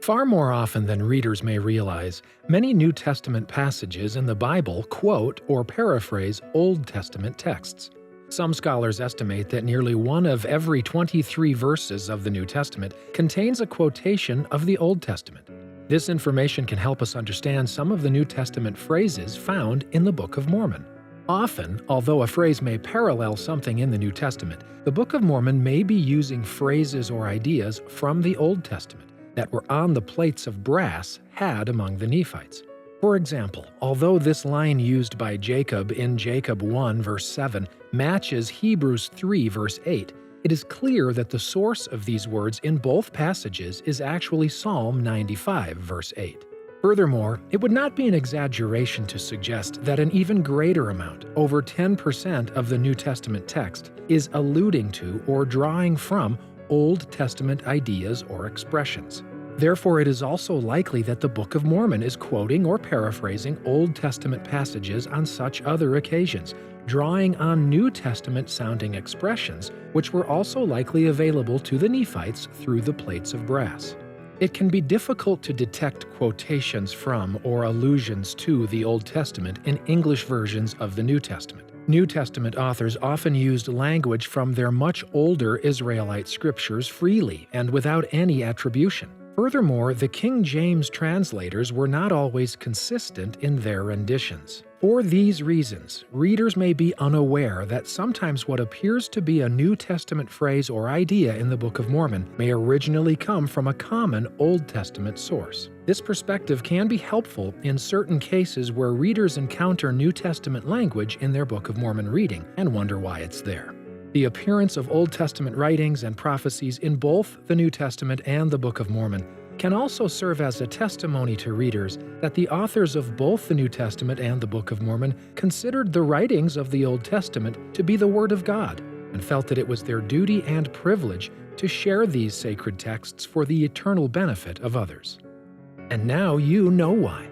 Far more often than readers may realize, many New Testament passages in the Bible quote or paraphrase Old Testament texts. Some scholars estimate that nearly one of every 23 verses of the New Testament contains a quotation of the Old Testament. This information can help us understand some of the New Testament phrases found in the Book of Mormon. Often, although a phrase may parallel something in the New Testament, the Book of Mormon may be using phrases or ideas from the Old Testament that were on the plates of brass had among the Nephites. For example, although this line used by Jacob in Jacob 1 verse 7 matches Hebrews 3 verse 8, it is clear that the source of these words in both passages is actually Psalm 95 verse 8. Furthermore, it would not be an exaggeration to suggest that an even greater amount, over 10% of the New Testament text, is alluding to or drawing from Old Testament ideas or expressions. Therefore, it is also likely that the Book of Mormon is quoting or paraphrasing Old Testament passages on such other occasions, drawing on New Testament-sounding expressions which were also likely available to the Nephites through the plates of brass. It can be difficult to detect quotations from or allusions to the Old Testament in English versions of the New Testament. New Testament authors often used language from their much older Israelite scriptures freely and without any attribution. Furthermore, the King James translators were not always consistent in their renditions. For these reasons, readers may be unaware that sometimes what appears to be a New Testament phrase or idea in the Book of Mormon may originally come from a common Old Testament source. This perspective can be helpful in certain cases where readers encounter New Testament language in their Book of Mormon reading and wonder why it's there. The appearance of Old Testament writings and prophecies in both the New Testament and the Book of Mormon can also serve as a testimony to readers that the authors of both the New Testament and the Book of Mormon considered the writings of the Old Testament to be the Word of God and felt that it was their duty and privilege to share these sacred texts for the eternal benefit of others. And now you know why.